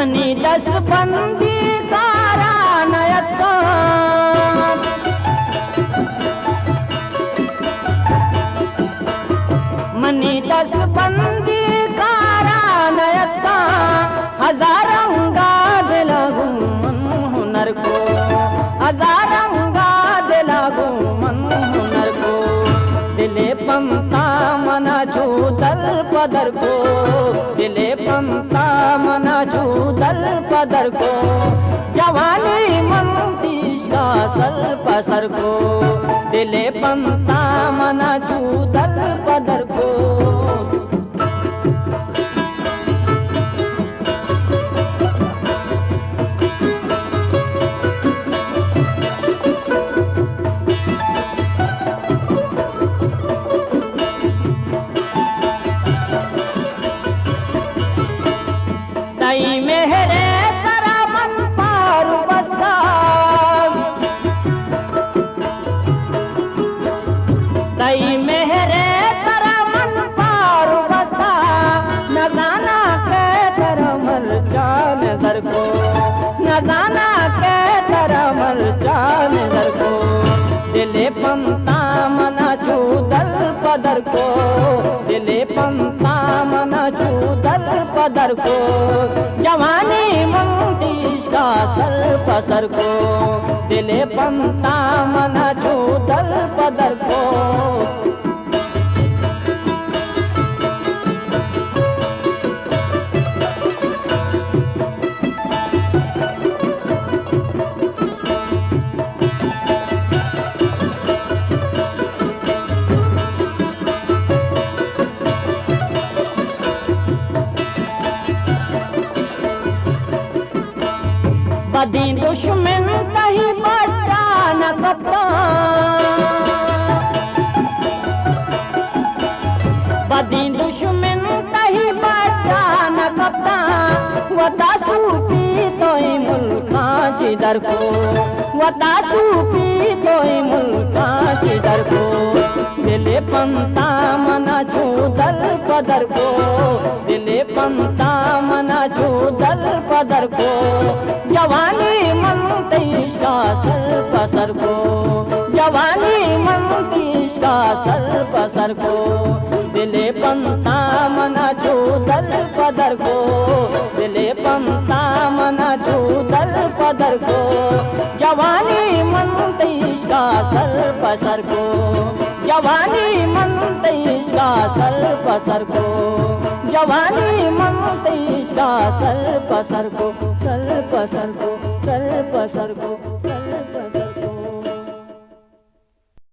money दस बंदी कारा नयत मनी दस बंदी कारा नयत हजारंगा दिलगु मन हुनर को हजारंगा दिलगु मन हुनर को दिले पंता मना छूदल पदर को दिले पंता मना छूदल पदर को जवानी मनती का सल पसर को दिले पंता मना छूदल पदर को मेरे तरा मन पार बसता तई मेरे तरा मन पार बसता न जाना के तेरा मर जान दर को न जाना के तेरा मर जान दर को दिले पंता मना छूदल पदर को दिले पंता मना छूदल पदर को जवानी मंतीश का सर पसर को दिले पंता मना छूदल पदर को बदी दुश्मन कहीं बचा न कपता बदी दुश्मन कहीं बचा न कपता वता सूपी तोई मुल्का जिधर को वता सूपी तोई मुल्का जिधर को दिले पंता मना छूदल पदर को दिले पंता मना छूदल पदर को जवानी मनतीश का सर पसर को जवानी मनतीश का सर पसर को दिले पंता मना छूदल पदर को दिले पंता मना छूदल पदर को जवानी मनतीश का सर पसर को जवानी मनतीश का सर पसर को जवानी मनतीश का सर पसर को सर पसर को सर पसर को